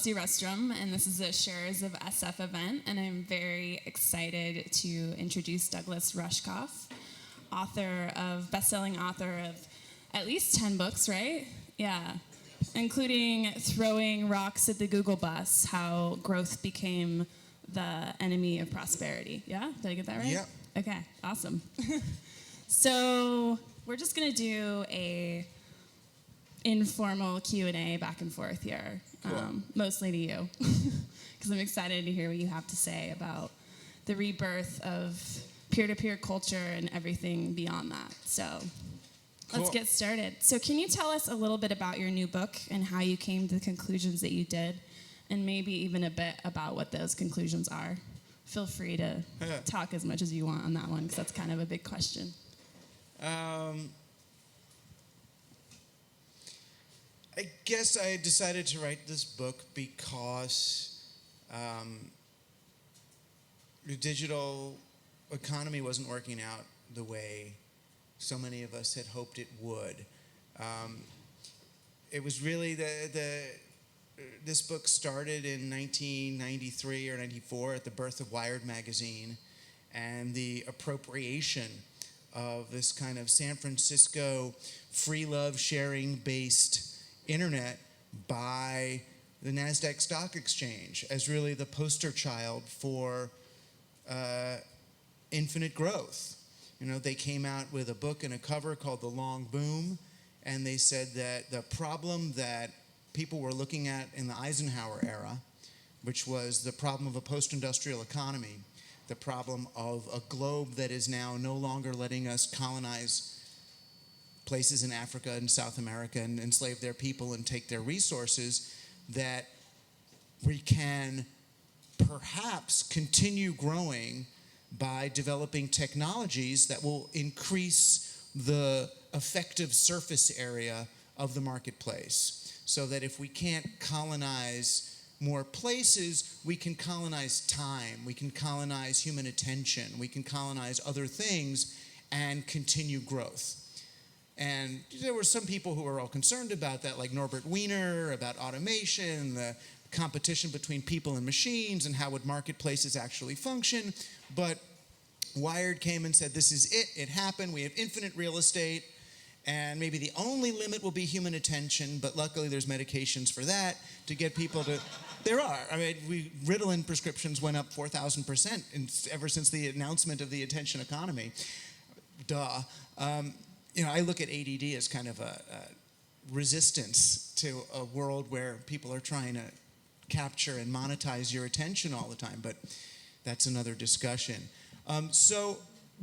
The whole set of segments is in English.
Chelsea Rustrum, and this is a Shares of SF event, and I'm very excited to introduce Douglas Rushkoff, best-selling author of at least 10 books, right? Yeah, including Throwing Rocks at the Google Bus, How Growth Became the Enemy of Prosperity. Yeah, did I get that right? Yeah. Okay, awesome. So we're just gonna do a informal Q&A back and forth here, Cool. mostly to you, because I'm excited to hear what you have to say about the rebirth of peer-to-peer culture and everything beyond that. So let's get started. So can you tell us a little bit about your new book and how you came to the conclusions that you did, and maybe even a bit about what those conclusions are? Feel free to talk as much as you want on that one, because that's kind of a big question. I guess I decided to write this book because the digital economy wasn't working out the way so many of us had hoped it would. It was really this book started in 1993 or 94 at the birth of Wired magazine, and the appropriation of this kind of San Francisco free love sharing based internet by the NASDAQ Stock Exchange as really the poster child for infinite growth. You know, they came out with a book and a cover called The Long Boom, and they said that the problem that people were looking at in the Eisenhower era, which was the problem of a post-industrial economy, the problem of a globe that is now no longer letting us colonize places in Africa and South America and enslave their people and take their resources, that we can perhaps continue growing by developing technologies that will increase the effective surface area of the marketplace, so that if we can't colonize more places, we can colonize time, we can colonize human attention, we can colonize other things and continue growth. And there were some people who were all concerned about that, like Norbert Wiener, about automation, the competition between people and machines, and how would marketplaces actually function. But Wired came and said, this is it, it happened, we have infinite real estate, and maybe the only limit will be human attention, but luckily there's medications for that to get people to... There are. I mean, Ritalin prescriptions went up 4,000% ever since the announcement of the attention economy. Duh. You know, I look at ADD as kind of a resistance to a world where people are trying to capture and monetize your attention all the time, but that's another discussion. So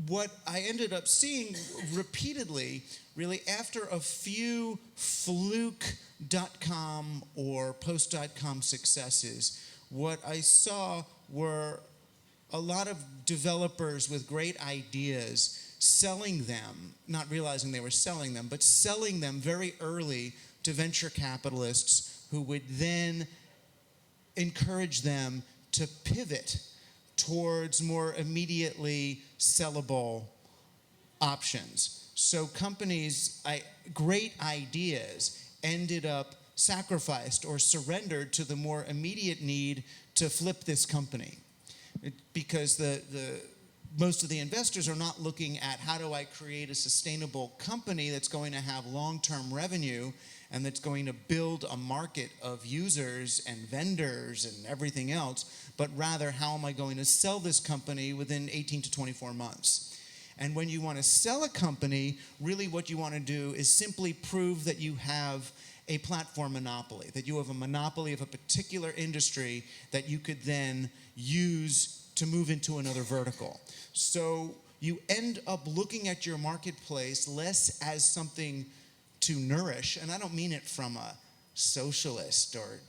what I ended up seeing repeatedly, really after a few fluke.com or post.com successes, what I saw were a lot of developers with great ideas selling them, not realizing they were selling them, but selling them very early to venture capitalists who would then encourage them to pivot towards more immediately sellable options. So companies, great ideas ended up sacrificed or surrendered to the more immediate need to flip this company. Because most of the investors are not looking at how do I create a sustainable company that's going to have long-term revenue and that's going to build a market of users and vendors and everything else, but rather how am I going to sell this company within 18 to 24 months. And when you want to sell a company, really what you want to do is simply prove that you have a platform monopoly, that you have a monopoly of a particular industry that you could then use to move into another vertical. So you end up looking at your marketplace less as something to nourish, and I don't mean it from a socialist or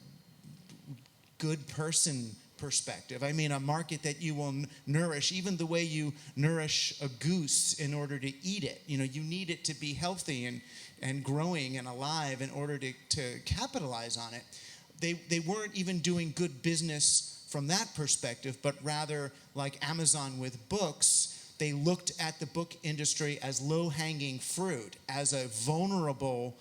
good person perspective. I mean a market that you will nourish, even the way you nourish a goose in order to eat it. You know, you need it to be healthy and growing and alive in order to capitalize on it. They weren't even doing good business from that perspective, but rather like Amazon with books, they looked at the book industry as low-hanging fruit, as a vulnerable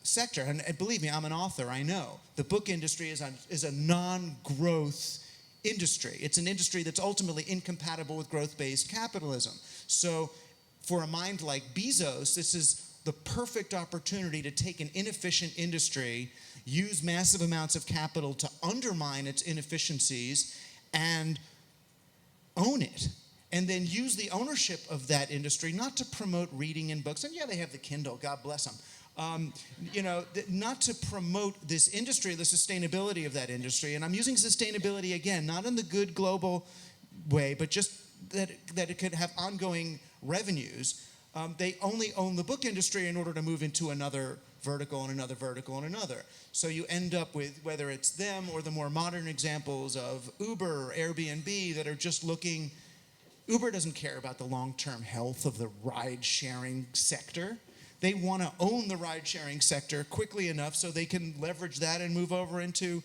sector. And believe me, I'm an author, I know. The book industry is a non-growth industry. It's an industry that's ultimately incompatible with growth-based capitalism. So for a mind like Bezos, this is the perfect opportunity to take an inefficient industry, use massive amounts of capital to undermine its inefficiencies, and own it. And then use the ownership of that industry not to promote reading in books. And yeah, they have the Kindle, God bless them. Not to promote this industry, the sustainability of that industry. And I'm using sustainability again, not in the good global way, but just that it could have ongoing revenues. They only own the book industry in order to move into another vertical and another vertical and another. So you end up with, whether it's them or the more modern examples of Uber or Airbnb that are just looking. Uber doesn't care about the long-term health of the ride-sharing sector. They want to own the ride-sharing sector quickly enough so they can leverage that and move over into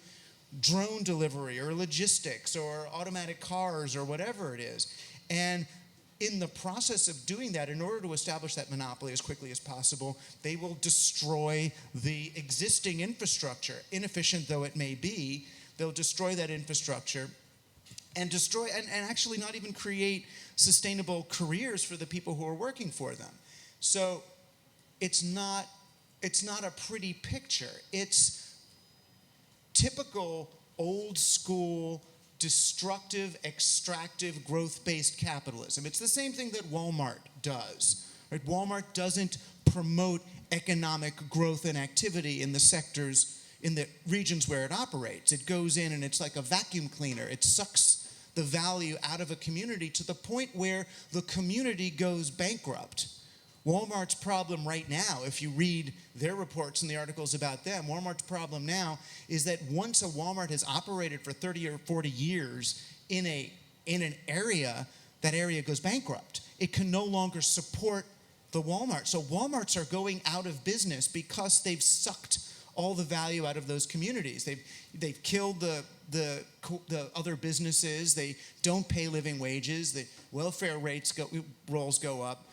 drone delivery or logistics or automatic cars or whatever it is. And in the process of doing that, in order to establish that monopoly as quickly as possible, they will destroy the existing infrastructure. Inefficient though it may be, they'll destroy that infrastructure and destroy, and actually not even create sustainable careers for the people who are working for them. So it's not a pretty picture. It's typical old school, destructive, extractive, growth-based capitalism. It's the same thing that Walmart does. Right? Walmart doesn't promote economic growth and activity in the sectors, in the regions where it operates. It goes in and it's like a vacuum cleaner. It sucks the value out of a community to the point where the community goes bankrupt. Walmart's problem right now, if you read their reports and the articles about them, Walmart's problem now is that once a Walmart has operated for 30 or 40 years in an area, that area goes bankrupt. It can no longer support the Walmart. So Walmarts are going out of business because they've sucked all the value out of those communities. They've killed the other businesses. They don't pay living wages. The welfare rolls go up.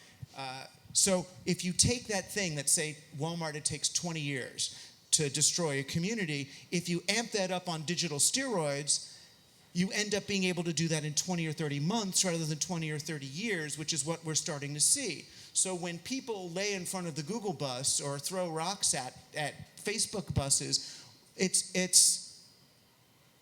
So if you take that thing that, say, Walmart, it takes 20 years to destroy a community, if you amp that up on digital steroids, you end up being able to do that in 20 or 30 months rather than 20 or 30 years, which is what we're starting to see. So when people lay in front of the Google bus or throw rocks at Facebook buses, it's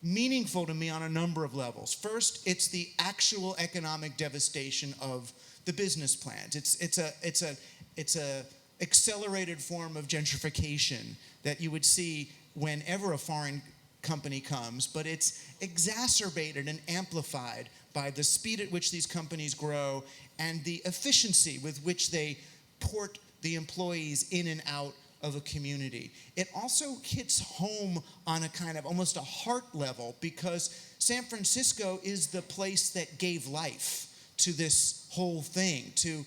meaningful to me on a number of levels. First, it's the actual economic devastation of the business plans. It's a accelerated form of gentrification that you would see whenever a foreign company comes, but it's exacerbated and amplified by the speed at which these companies grow and the efficiency with which they port the employees in and out of a community. It also hits home on a kind of almost a heart level because San Francisco is the place that gave life to this whole thing, to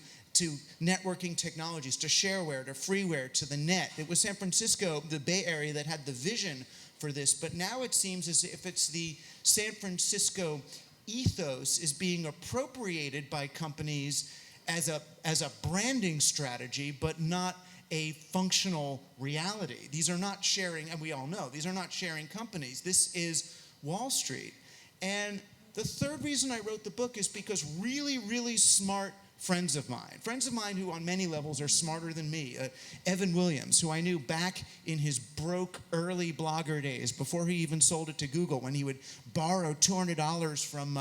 networking technologies, to shareware, to freeware, to the net. It was San Francisco, the Bay Area, that had the vision for this, but now it seems as if it's the San Francisco ethos is being appropriated by companies as a branding strategy, but not a functional reality. These are not sharing, and we all know, these are not sharing companies. This is Wall Street. And the third reason I wrote the book is because really, really smart friends of mine who on many levels are smarter than me, Evan Williams, who I knew back in his broke early blogger days, before he even sold it to Google, when he would borrow $200 from,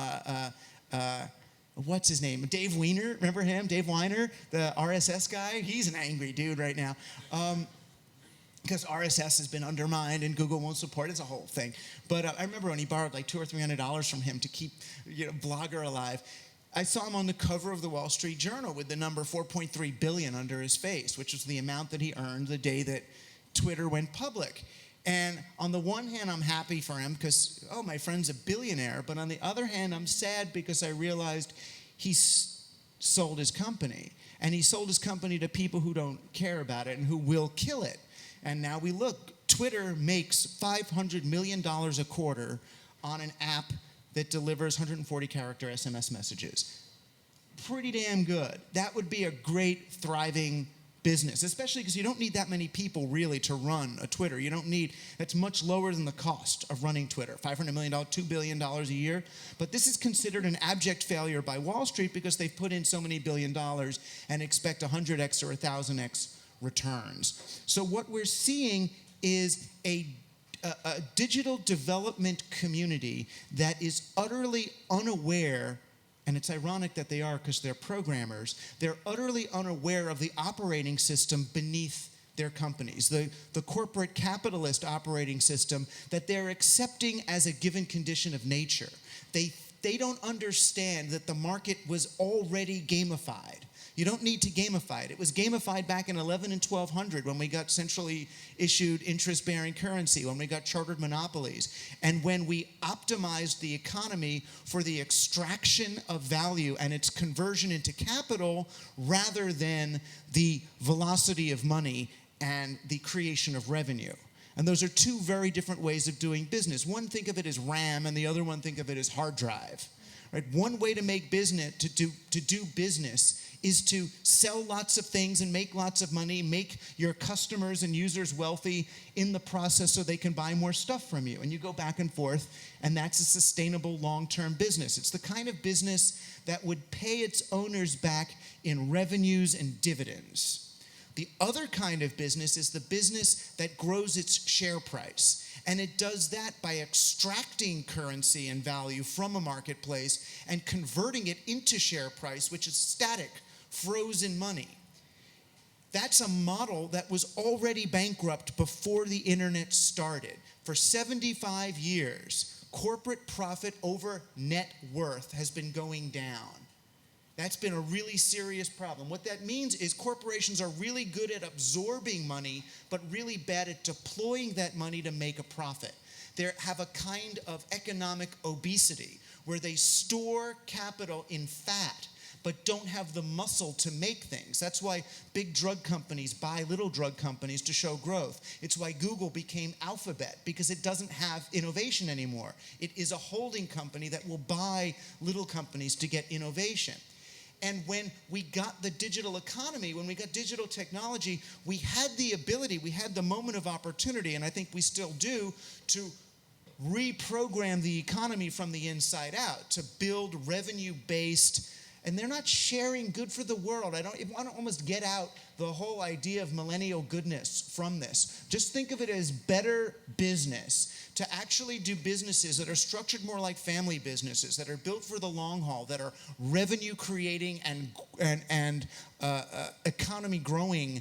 what's his name, Dave Weiner, remember him, Dave Weiner, the RSS guy? He's an angry dude right now. Because RSS has been undermined and Google won't support it. It's a whole thing. But I remember when he borrowed like $200 or $300 from him to keep Blogger alive. I saw him on the cover of the Wall Street Journal with the number 4.3 billion under his face, which was the amount that he earned the day that Twitter went public. And on the one hand, I'm happy for him because, oh, my friend's a billionaire. But on the other hand, I'm sad because I realized he's sold his company. And he sold his company to people who don't care about it and who will kill it. And now we look, Twitter makes $500 million a quarter on an app that delivers 140-character SMS messages. Pretty damn good. That would be a great, thriving business, especially because you don't need that many people really to run a Twitter. You don't need, that's much lower than the cost of running Twitter, $500 million, $2 billion a year. But this is considered an abject failure by Wall Street because they've put in so many $1 billion and expect 100x or 1,000x returns. So what we're seeing is a digital development community that is utterly unaware. And it's ironic that they are because they're programmers. They're utterly unaware of the operating system beneath their companies, the corporate capitalist operating system that they're accepting as a given condition of nature. They don't understand that the market was already gamified. You don't need to gamify it. It was gamified back in 11 and 1200 when we got centrally issued interest-bearing currency, when we got chartered monopolies, and when we optimized the economy for the extraction of value and its conversion into capital rather than the velocity of money and the creation of revenue. And those are two very different ways of doing business. One, think of it as RAM, and the other one, think of it as hard drive. Right? One way to make business, to do business, is to sell lots of things and make lots of money, make your customers and users wealthy in the process so they can buy more stuff from you. And you go back and forth, and that's a sustainable long-term business. It's the kind of business that would pay its owners back in revenues and dividends. The other kind of business is the business that grows its share price. And it does that by extracting currency and value from a marketplace and converting it into share price, which is static, frozen money. That's a model that was already bankrupt before the internet started. For 75 years, corporate profit over net worth has been going down. That's been a really serious problem. What that means is corporations are really good at absorbing money, but really bad at deploying that money to make a profit. They have a kind of economic obesity where they store capital in fat, but don't have the muscle to make things. That's why big drug companies buy little drug companies to show growth. It's why Google became Alphabet, because it doesn't have innovation anymore. It is a holding company that will buy little companies to get innovation. And when we got the digital economy, when we got digital technology, we had the ability, we had the moment of opportunity, and I think we still do, to reprogram the economy from the inside out, to build revenue-based. And they're not sharing good for the world. I want to almost get out the whole idea of millennial goodness from this. Just think of it as better business, to actually do businesses that are structured more like family businesses, that are built for the long haul, that are revenue creating and economy growing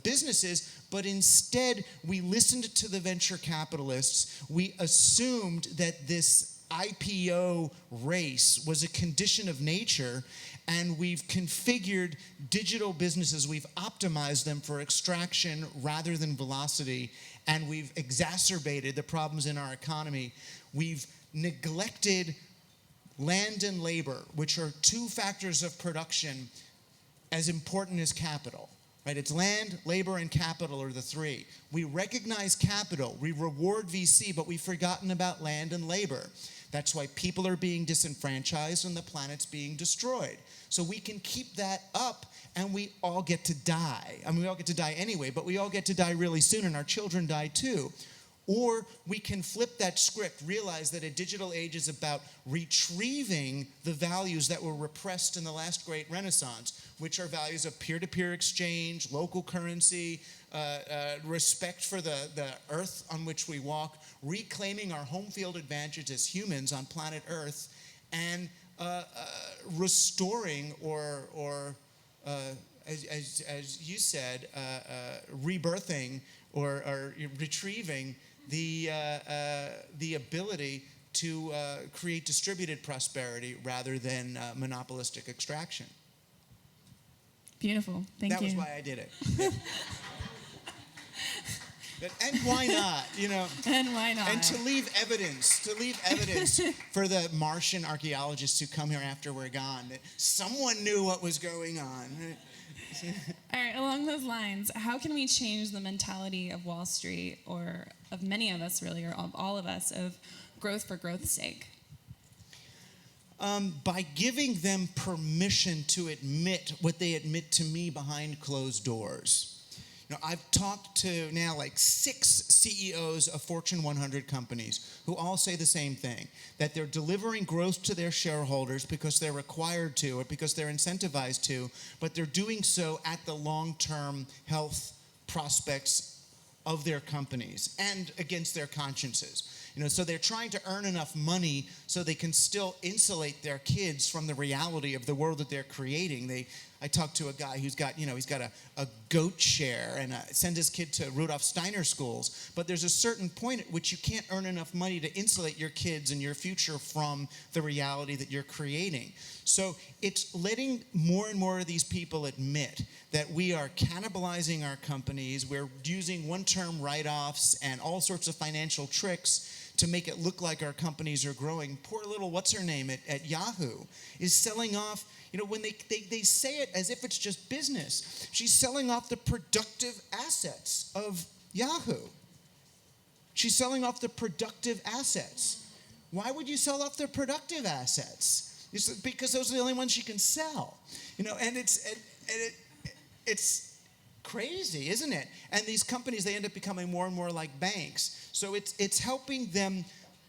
businesses. But instead, we listened to the venture capitalists. We assumed that this IPO race was a condition of nature, and we've configured digital businesses, we've optimized them for extraction rather than velocity, and we've exacerbated the problems in our economy. We've neglected land and labor, which are two factors of production as important as capital. Right? It's land, labor, and capital are the three. We recognize capital, we reward VC, but we've forgotten about land and labor. That's why people are being disenfranchised and the planet's being destroyed. So we can keep that up, and we all get to die. I mean, we all get to die anyway, but we all get to die really soon, and our children die too. Or we can flip that script, realize that a digital age is about retrieving the values that were repressed in the last great Renaissance, which are values of peer-to-peer exchange, local currency, respect for the earth on which we walk, reclaiming our home field advantage as humans on planet Earth, and restoring or as you said, rebirthing or retrieving the ability to create distributed prosperity rather than monopolistic extraction. Beautiful. Thank you. That was why I did it. Yeah. And why not, you know? And why not? And to leave evidence for the Martian archaeologists who come here after we're gone, that someone knew what was going on. All right, along those lines, how can we change the mentality of Wall Street, or of many of us really, or of all of us, of growth for growth's sake? by giving them permission to admit what they admit to me behind closed doors. I've talked to now like 6 CEOs of Fortune 100 companies who all say the same thing, that they're delivering growth to their shareholders because they're required to or because they're incentivized to, but they're doing so at the long-term health prospects of their companies and against their consciences. So they're trying to earn enough money so they can still insulate their kids from the reality of the world that they're creating. I talked to a guy who's got, he's got a goat share and sends his kid to Rudolf Steiner schools. But there's a certain point at which you can't earn enough money to insulate your kids and your future from the reality that you're creating. So it's letting more and more of these people admit that we are cannibalizing our companies. We're using one-term write-offs and all sorts of financial tricks to make it look like our companies are growing. Poor little what's-her-name at Yahoo is selling off, when they say it as if it's just business. She's selling off the productive assets of Yahoo. She's selling off the productive assets. Why would you sell off the productive assets? It's because those are the only ones she can sell. And it's crazy, isn't it? And these companies, they end up becoming more and more like banks. So it's helping them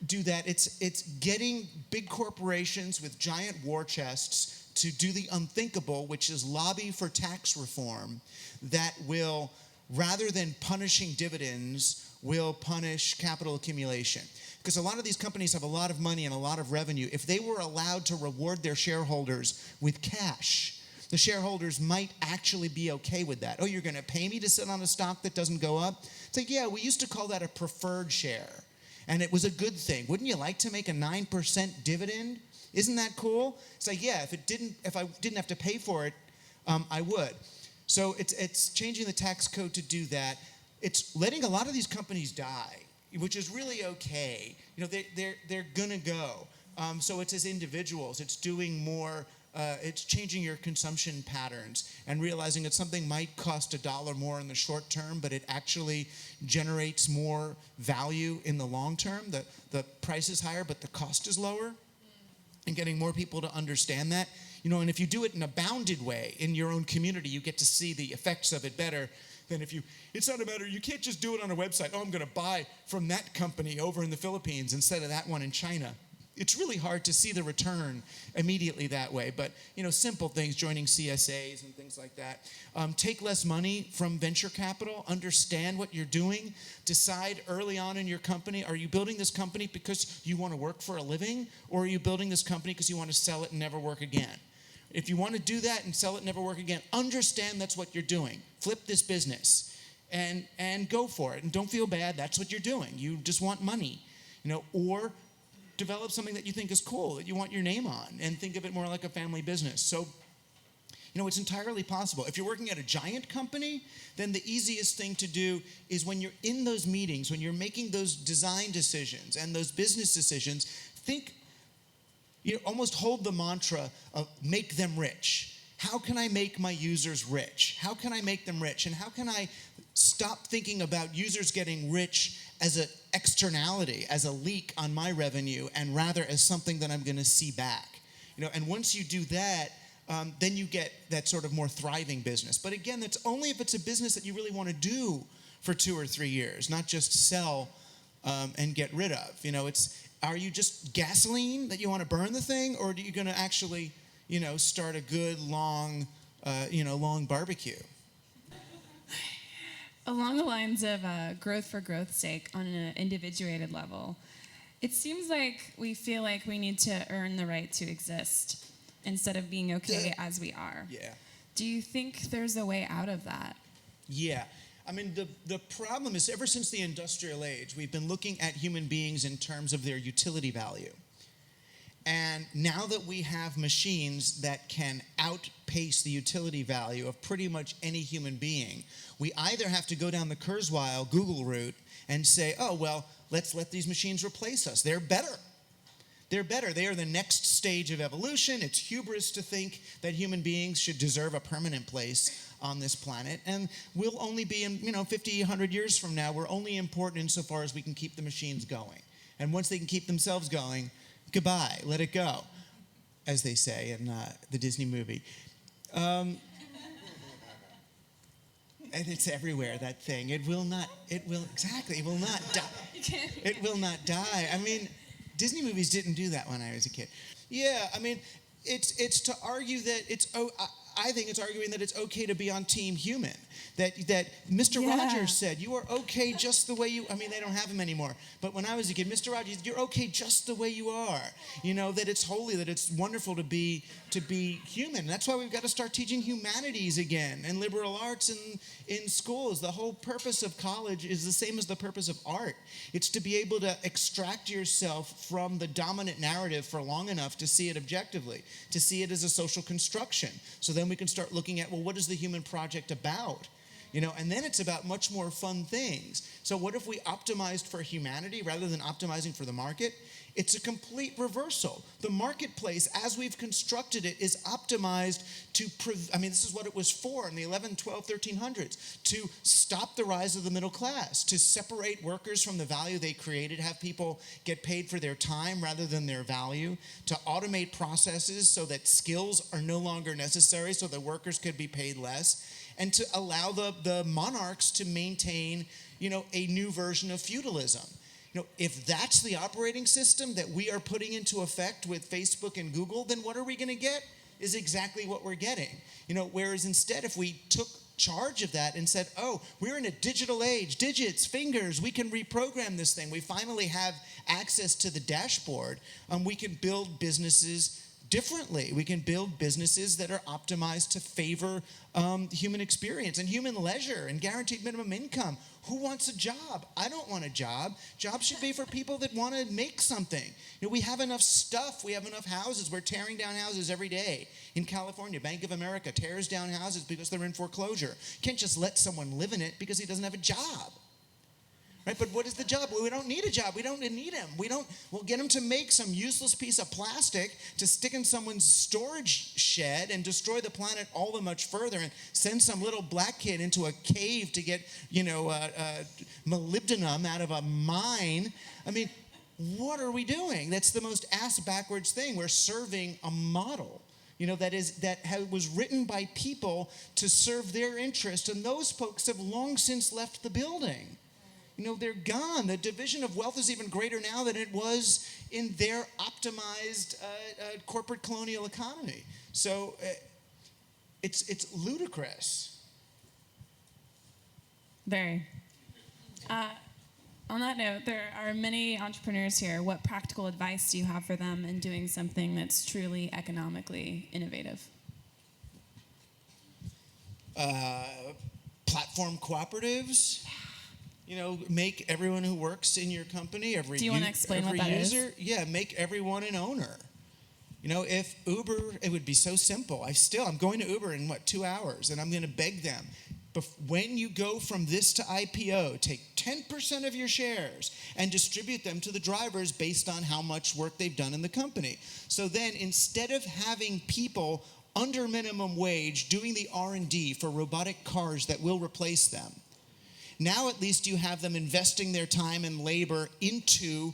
do that. It's getting big corporations with giant war chests to do the unthinkable, which is lobby for tax reform that will, rather than punishing dividends, will punish capital accumulation. Because a lot of these companies have a lot of money and a lot of revenue. If they were allowed to reward their shareholders with cash, the shareholders might actually be okay with that. Oh, you're going to pay me to sit on a stock that doesn't go up? It's like, yeah, we used to call that a preferred share. And it was a good thing. Wouldn't you like to make a 9% dividend? Isn't that cool? It's like, yeah, if I didn't have to pay for it, I would. So it's changing the tax code to do that. It's letting a lot of these companies die, which is really okay. They're gonna go. So it's as individuals, it's doing more. It's changing your consumption patterns and realizing that something might cost $1 more in the short term, but it actually generates more value in the long term. The price is higher, but the cost is lower. And getting more people to understand that. And if you do it in a bounded way in your own community, you get to see the effects of it better than it's not a matter, you can't just do it on a website. Oh, I'm going to buy from that company over in the Philippines instead of that one in China. It's really hard to see the return immediately that way. But, simple things, joining CSAs and things like that. Take less money from venture capital. Understand what you're doing. Decide early on in your company, are you building this company because you want to work for a living? Or are you building this company because you want to sell it and never work again? If you want to do that and sell it and never work again, understand that's what you're doing. Flip this business and go for it. And don't feel bad. That's what you're doing. You just want money. Or develop something that you think is cool, that you want your name on, and think of it more like a family business. So, it's entirely possible. If you're working at a giant company, then the easiest thing to do is when you're in those meetings, when you're making those design decisions and those business decisions, almost hold the mantra of make them rich. How can I make my users rich? How can I make them rich? And how can I stop thinking about users getting rich as an externality, as a leak on my revenue, and rather as something that I'm going to see back? And once you do that, then you get that sort of more thriving business. But again, that's only if it's a business that you really want to do for 2 or 3 years, not just sell and get rid of. Are you just gasoline that you want to burn the thing, or are you going to actually, start a good long barbecue? Along the lines of growth for growth's sake on an individuated level, it seems like we feel like we need to earn the right to exist instead of being okay as we are. Yeah. Do you think there's a way out of that? Yeah. I mean, the problem is ever since the industrial age, we've been looking at human beings in terms of their utility value. And now that we have machines that can outpace the utility value of pretty much any human being, we either have to go down the Kurzweil Google route and say, oh, well, let's let these machines replace us. They're better. They're better. They are the next stage of evolution. It's hubris to think that human beings should deserve a permanent place on this planet. And we'll only be in, 50, 100 years from now, we're only important insofar as we can keep the machines going. And once they can keep themselves going, goodbye, let it go. as they say in the Disney movie. And it's everywhere, that thing. It will not die. It will not die. I mean, Disney movies didn't do that when I was a kid. Yeah, I mean, it's to argue that I think it's arguing that it's okay to be on Team Human. That Mr. Rogers said, you are okay just the way you, I mean, they don't have him anymore. But when I was a kid, Mr. Rogers, you're okay just the way you are. You know, that it's holy, that it's wonderful to be human. That's why we've got to start teaching humanities again and liberal arts in schools. The whole purpose of college is the same as the purpose of art. It's to be able to extract yourself from the dominant narrative for long enough to see it objectively, to see it as a social construction. So then we can start looking at, well, what is the human project about? You know, and then it's about much more fun things. So what if we optimized for humanity rather than optimizing for the market? It's a complete reversal. The marketplace, as we've constructed it, is optimized to, this is what it was for in the 11, 12, 1300s, to stop the rise of the middle class, to separate workers from the value they created, have people get paid for their time rather than their value, to automate processes so that skills are no longer necessary so that workers could be paid less, and to allow the monarchs to maintain, a new version of feudalism. If that's the operating system that we are putting into effect with Facebook and Google, then what are we going to get is exactly what we're getting. Whereas instead, if we took charge of that and said, oh, we're in a digital age, digits, fingers, we can reprogram this thing. We finally have access to the dashboard. We can build businesses differently. We can build businesses that are optimized to favor human experience and human leisure and guaranteed minimum income. Who wants a job? I don't want a job. Jobs should be for people that want to make something. We have enough stuff. We have enough houses. We're tearing down houses every day. In California, Bank of America tears down houses because they're in foreclosure. Can't just let someone live in it because he doesn't have a job. Right? But what is the job? Well, we don't need a job. We don't need him. We'll get him to make some useless piece of plastic to stick in someone's storage shed and destroy the planet all the much further and send some little black kid into a cave to get, molybdenum out of a mine. I mean, what are we doing? That's the most ass-backwards thing. We're serving a model. That was written by people to serve their interest, and those folks have long since left the building. They're gone. The division of wealth is even greater now than it was in their optimized corporate colonial economy. So it's ludicrous. Very. On that note, there are many entrepreneurs here. What practical advice do you have for them in doing something that's truly economically innovative? Platform cooperatives. Make everyone who works in your company, do you want to explain what that user, is? Yeah, make everyone an owner. If Uber, it would be so simple. I'm going to Uber in 2 hours, and I'm going to beg them. But when you go from this to IPO, take 10% of your shares and distribute them to the drivers based on how much work they've done in the company. So then, instead of having people under minimum wage doing the R&D for robotic cars that will replace them, now at least you have them investing their time and labor into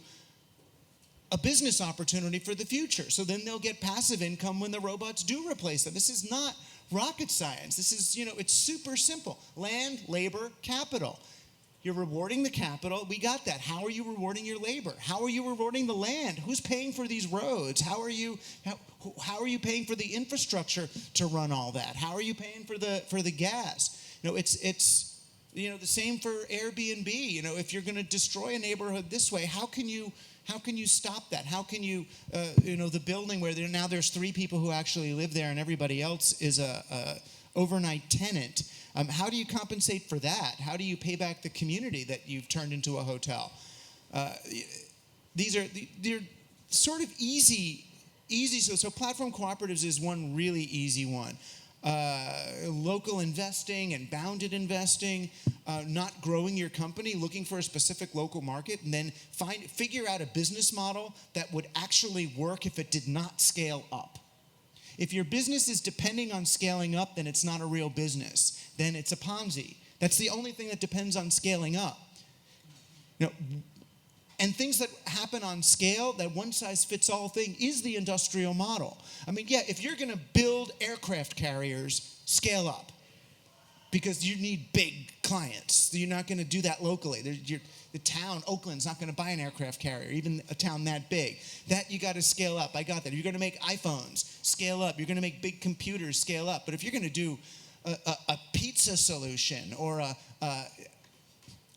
a business opportunity for the future. So then they'll get passive income when the robots do replace them. This is not rocket science. This is, it's super simple. Land, labor, capital. You're rewarding the capital. We got that. How are you rewarding your labor? How are you rewarding the land? Who's paying for these roads? How are you paying for the infrastructure to run all that? How are you paying for the gas? It's the same for Airbnb. If you're going to destroy a neighborhood this way, how can you stop that? How can you, the building where there's 3 people who actually live there and everybody else is a overnight tenant. How do you compensate for that? How do you pay back the community that you've turned into a hotel? They're sort of easy. So platform cooperatives is one really easy one. Local investing and bounded investing, not growing your company, looking for a specific local market, and then figure out a business model that would actually work if it did not scale up. If your business is depending on scaling up, then it's not a real business. Then it's a Ponzi. That's the only thing that depends on scaling up. And things that happen on scale, that one-size-fits-all thing, is the industrial model. I mean, yeah, if you're going to build aircraft carriers, scale up. Because you need big clients. You're not going to do that locally. The town, Oakland's not going to buy an aircraft carrier, even a town that big. That you got to scale up. I got that. If you're going to make iPhones, scale up. You're going to make big computers, scale up. But if you're going to do a pizza solution or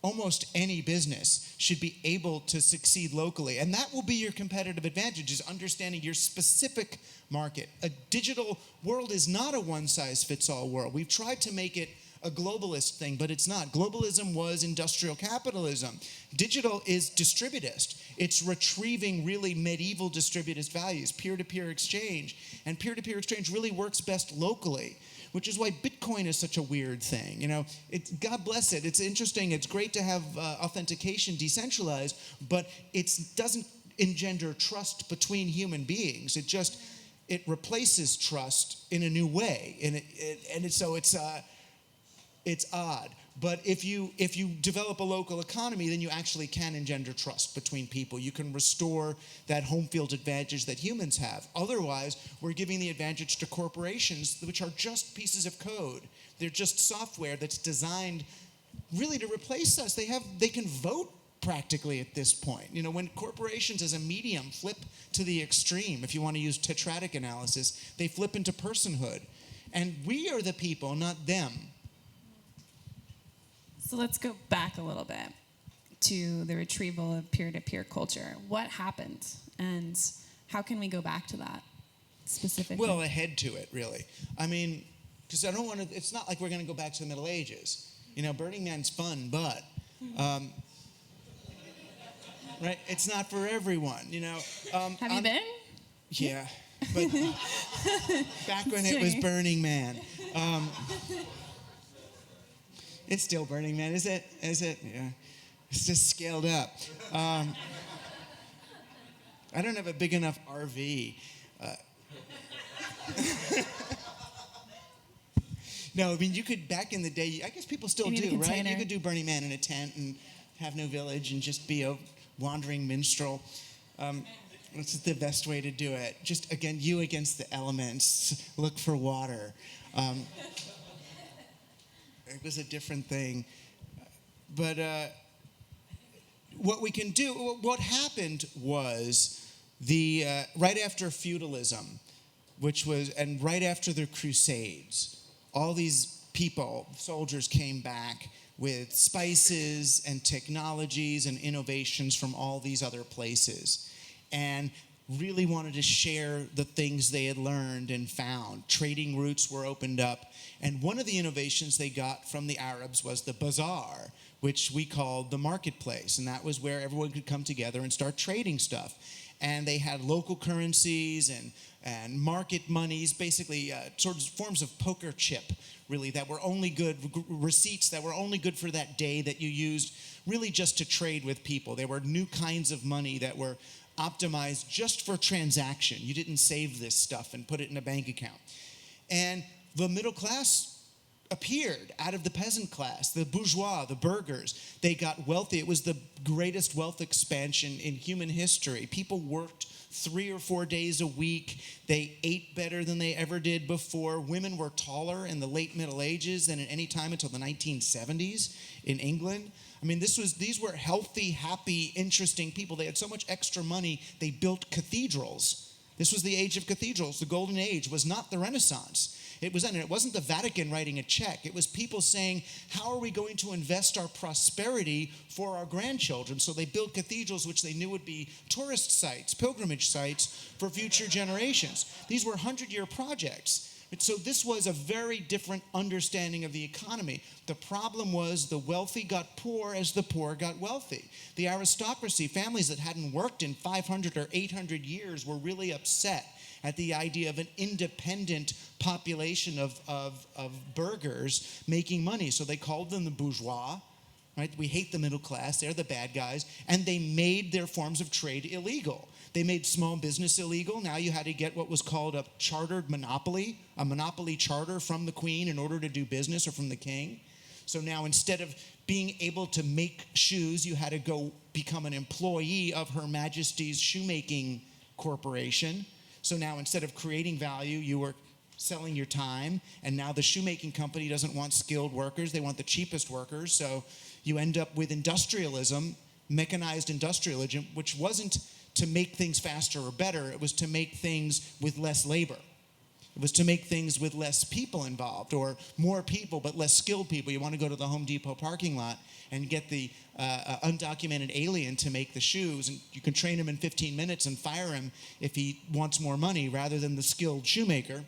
almost any business should be able to succeed locally. And that will be your competitive advantage, is understanding your specific market. A digital world is not a one-size-fits-all world. We've tried to make it a globalist thing, but it's not. Globalism was industrial capitalism. Digital is distributist. It's retrieving really medieval distributist values, peer-to-peer exchange. And peer-to-peer exchange really works best locally, which is why Bitcoin is such a weird thing. You know, God bless it. It's interesting. It's great to have authentication decentralized, but it doesn't engender trust between human beings. It replaces trust in a new way, so it's odd. But if you develop a local economy, then you actually can engender trust between people. You can restore that home field advantage that humans have. Otherwise, we're giving the advantage to corporations, which are just pieces of code. They're just software that's designed really to replace us. They can vote practically at this point. You know, when corporations as a medium flip to the extreme, if you want to use tetratic analysis, they flip into personhood. And we are the people, not them. So let's go back a little bit to the retrieval of peer-to-peer culture. What happened, and how can we go back to that specifically? Well, ahead to it, really. I mean, because I don't want to, it's not like we're going to go back to the Middle Ages. You know, Burning Man's fun, but, right, it's not for everyone, you know. Have you been? Yeah, but back when it was Burning Man. It's still Burning Man, is it? Is it? Yeah. It's just scaled up. I don't have a big enough RV. No, I mean, you could, back in the day, I guess people still do, right? You could do Burning Man in a tent and have no village and just be a wandering minstrel. That's the best way to do it. Just, again, you against the elements. Look for water. It was a different thing. But what we can do, what happened was right after feudalism, and right after the Crusades, all these people, soldiers, came back with spices and technologies and innovations from all these other places, and really wanted to share the things they had learned and found. Trading routes were opened up. And one of the innovations they got from the Arabs was the bazaar, which we called the marketplace. And that was where everyone could come together and start trading stuff. And they had local currencies and market monies, basically sort of forms of poker chip, really, that were only good, receipts that were only good for that day, that you used really just to trade with people. There were new kinds of money that were optimized just for transaction. You didn't save this stuff and put it in a bank account. And the middle class appeared out of the peasant class, the bourgeois, the burghers. They got wealthy. It was the greatest wealth expansion in human history. People worked 3 or 4 days a week. They ate better than they ever did before. Women were taller in the late Middle Ages than at any time until the 1970s in England. I mean, these were healthy, happy, interesting people. They had so much extra money, they built cathedrals. This was the age of cathedrals. The Golden Age was not the Renaissance. It wasn't the Vatican writing a check. It was people saying, how are we going to invest our prosperity for our grandchildren? So they built cathedrals, which they knew would be tourist sites, pilgrimage sites for future generations. These were 100-year projects. So this was a very different understanding of the economy. The problem was the wealthy got poor as the poor got wealthy. The aristocracy, families that hadn't worked in 500 or 800 years, were really upset at the idea of an independent population of burghers making money. So they called them the bourgeois, right? We hate the middle class. They're the bad guys. And they made their forms of trade illegal. They made small business illegal. Now you had to get what was called a chartered monopoly, a monopoly charter from the queen in order to do business, or from the king. So now instead of being able to make shoes, you had to go become an employee of Her Majesty's Shoemaking Corporation. So now instead of creating value, you were selling your time, and now the shoemaking company doesn't want skilled workers, they want the cheapest workers, so you end up with industrialism, mechanized industrialism, which wasn't to make things faster or better, it was to make things with less labor. It was to make things with less people involved, or more people but less skilled people. You want to go to the Home Depot parking lot and get the undocumented alien to make the shoes, and you can train him in 15 minutes and fire him if he wants more money rather than the skilled shoemaker.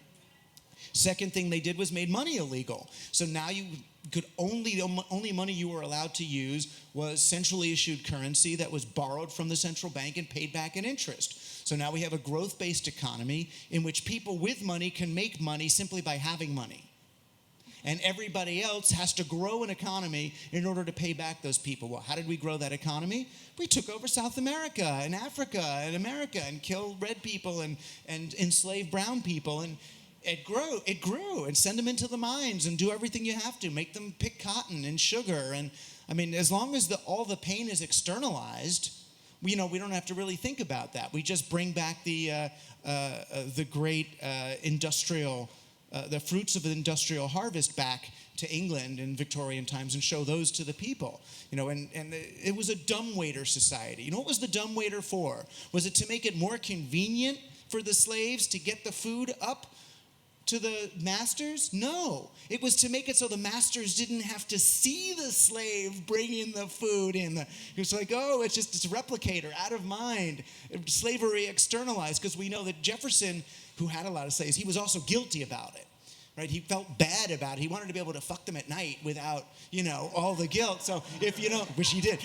Second thing they did was made money illegal. So now you could the only money you were allowed to use was centrally issued currency that was borrowed from the central bank and paid back in interest. So now we have a growth-based economy in which people with money can make money simply by having money. And everybody else has to grow an economy in order to pay back those people. Well, how did we grow that economy? We took over South America and Africa and America and killed red people and enslaved brown people, and it grew, and send them into the mines and do everything you have to, make them pick cotton and sugar. And I mean, as long as all the pain is externalized, we don't have to really think about that. We just bring back the great industrial, the fruits of the industrial harvest back to England in Victorian times and show those to the people. And it was a dumbwaiter society. You know what was the dumbwaiter for? Was it to make it more convenient for the slaves to get the food up to the masters? No. It was to make it so the masters didn't have to see the slave bringing the food in. It was like, it's a replicator, out of mind. Slavery externalized, because we know that Jefferson, who had a lot of slaves, he was also guilty about it. Right? He felt bad about it. He wanted to be able to fuck them at night without, all the guilt. So if wish he did.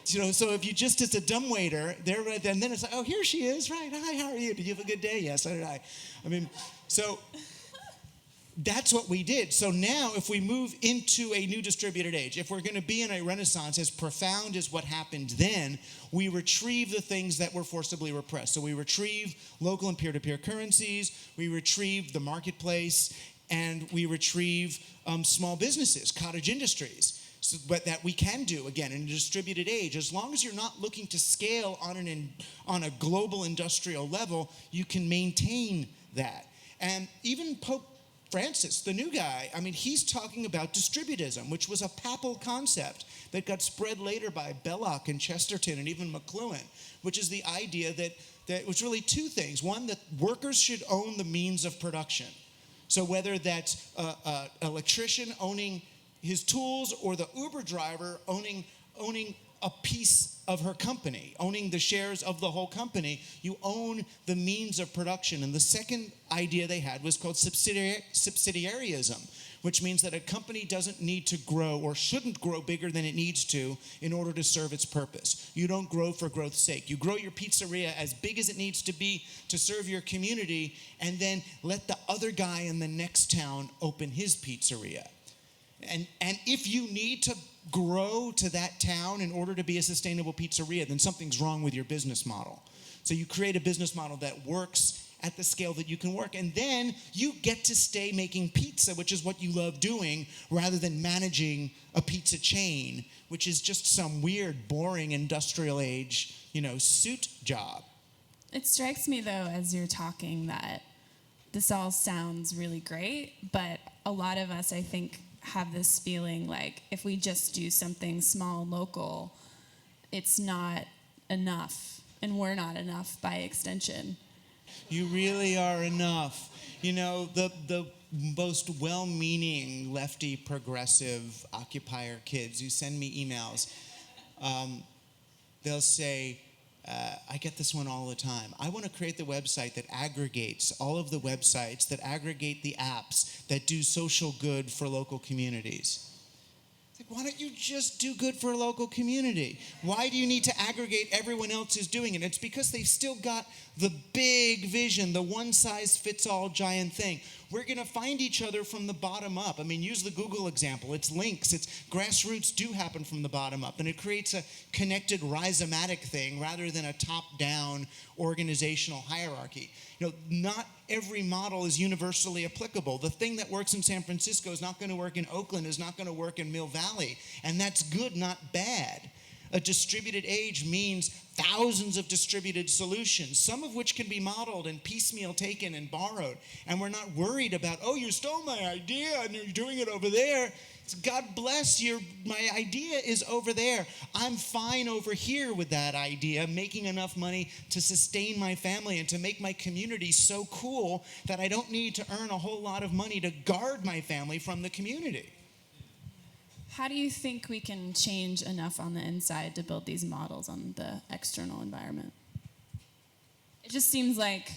So if you just, it's a dumbwaiter, then it's like, oh, here she is, right? Hi, how are you? Did you have a good day? Yes, so did I. So that's what we did. So now if we move into a new distributed age, if we're going to be in a renaissance as profound as what happened then, we retrieve the things that were forcibly repressed. So we retrieve local and peer-to-peer currencies, we retrieve the marketplace, and we retrieve small businesses, cottage industries. But that we can do, again, in a distributed age. As long as you're not looking to scale on a global industrial level, you can maintain that. And even Pope Francis, the new guy, he's talking about distributism, which was a papal concept that got spread later by Belloc and Chesterton and even McLuhan, which is the idea that it was really two things. One, that workers should own the means of production. So whether that's an electrician owning his tools or the Uber driver owning a piece of her company, owning the shares of the whole company, you own the means of production. And the second idea they had was called subsidiarism, which means that a company doesn't need to grow or shouldn't grow bigger than it needs to in order to serve its purpose. You don't grow for growth's sake. You grow your pizzeria as big as it needs to be to serve your community, and then let the other guy in the next town open his pizzeria. And if you need to grow to that town in order to be a sustainable pizzeria, then something's wrong with your business model. So you create a business model that works at the scale that you can work, and then you get to stay making pizza, which is what you love doing, rather than managing a pizza chain, which is just some weird, boring industrial age, suit job. It strikes me, though, as you're talking, that this all sounds really great, but a lot of us, I think, have this feeling like if we just do something small, local, it's not enough, and we're not enough by extension. You really are enough. The most well-meaning lefty progressive occupier kids who send me emails, they'll say, I get this one all the time. I want to create the website that aggregates all of the websites, that aggregate the apps that do social good for local communities. It's like, why don't you just do good for a local community? Why do you need to aggregate everyone else who's doing it? It's because they've still got the big vision, the one-size-fits-all giant thing. we're going to find each other from the bottom up. I mean, use the Google example. It's links. It's grassroots do happen from the bottom up, and it creates a connected rhizomatic thing rather than a top-down organizational hierarchy. Not every model is universally applicable. The thing that works in San Francisco is not going to work in Oakland, is not going to work in Mill Valley, and that's good, not bad. A distributed age means thousands of distributed solutions, some of which can be modeled and piecemeal taken and borrowed. And we're not worried about, oh, you stole my idea and you're doing it over there. It's, God bless you, my idea is over there. I'm fine over here with that idea, making enough money to sustain my family and to make my community so cool that I don't need to earn a whole lot of money to guard my family from the community. How do you think we can change enough on the inside to build these models on the external environment? It just seems like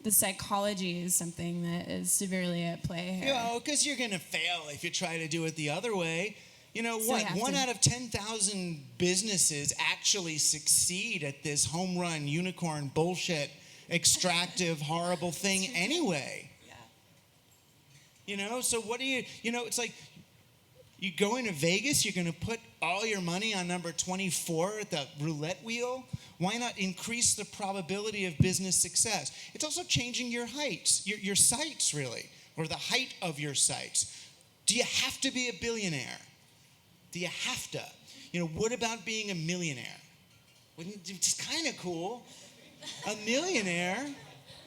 the psychology is something that is severely at play here. Because you're going to fail if you try to do it the other way. So One out of 10,000 businesses actually succeed at this home run, unicorn, bullshit, extractive, horrible thing anyway. Yeah. So what do you, it's like, you go into Vegas, you're going to put all your money on number 24 at the roulette wheel. Why not increase the probability of business success? It's also changing your heights, your sights really, or the height of your sights. Do you have to be a billionaire? Do you have to? What about being a millionaire? It's kind of cool. A millionaire,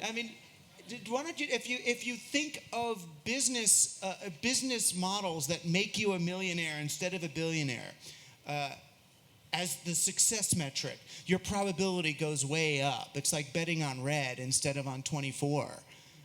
I mean, why don't you, if you think of business models that make you a millionaire instead of a billionaire as the success metric, your probability goes way up. It's like betting on red instead of on 24,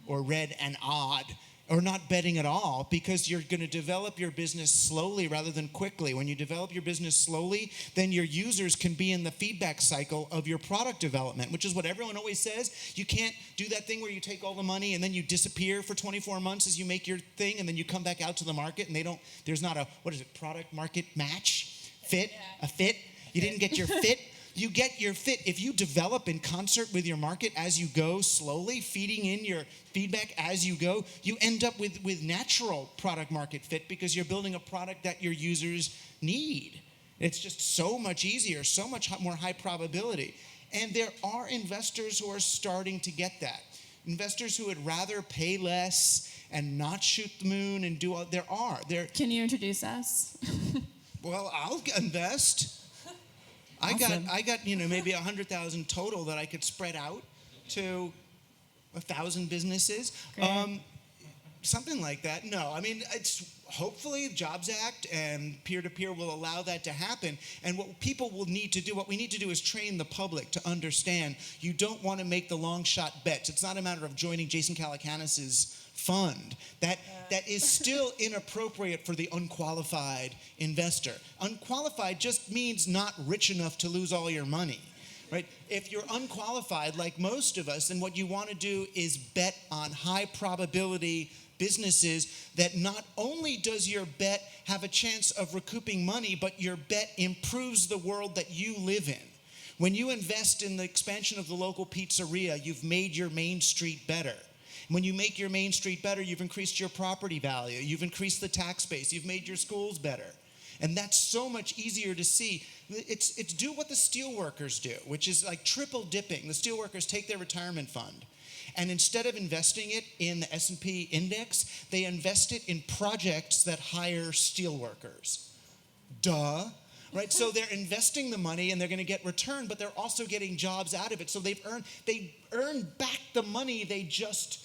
or red and odd, or not betting at all, because you're going to develop your business slowly rather than quickly. When you develop your business slowly, then your users can be in the feedback cycle of your product development, which is what everyone always says. You can't do that thing where you take all the money and then you disappear for 24 months as you make your thing, and then you come back out to the market and there's not a, product market match? Fit? A fit? You didn't get your fit? You get your fit. If you develop in concert with your market as you go, slowly feeding in your feedback as you go, you end up with natural product market fit because you're building a product that your users need. It's just so much easier, so much more high probability. And there are investors who are starting to get that. Investors who would rather pay less and not shoot the moon and do all, there are. Can you introduce us? Well, I'll invest. Awesome. I got maybe 100,000 total that I could spread out to 1,000 businesses. Something like that. No, I mean, it's hopefully the Jobs Act and peer-to-peer will allow that to happen. And what we need to do is train the public to understand you don't want to make the long shot bets. It's not a matter of joining Jason Calacanis's fund. That is still inappropriate for the unqualified investor. Unqualified just means not rich enough to lose all your money, right? If you're unqualified, like most of us, then what you want to do is bet on high probability businesses that not only does your bet have a chance of recouping money, but your bet improves the world that you live in. When you invest in the expansion of the local pizzeria, you've made your main street better. When you make your main street better, you've increased your property value, you've increased the tax base, you've made your schools better. And that's so much easier to see. It's do what the steelworkers do, which is like triple dipping. The steelworkers take their retirement fund, and instead of investing it in the S&P index, they invest it in projects that hire steelworkers. Duh. Right? So they're investing the money and they're going to get return, but they're also getting jobs out of it. So they earn back the money they just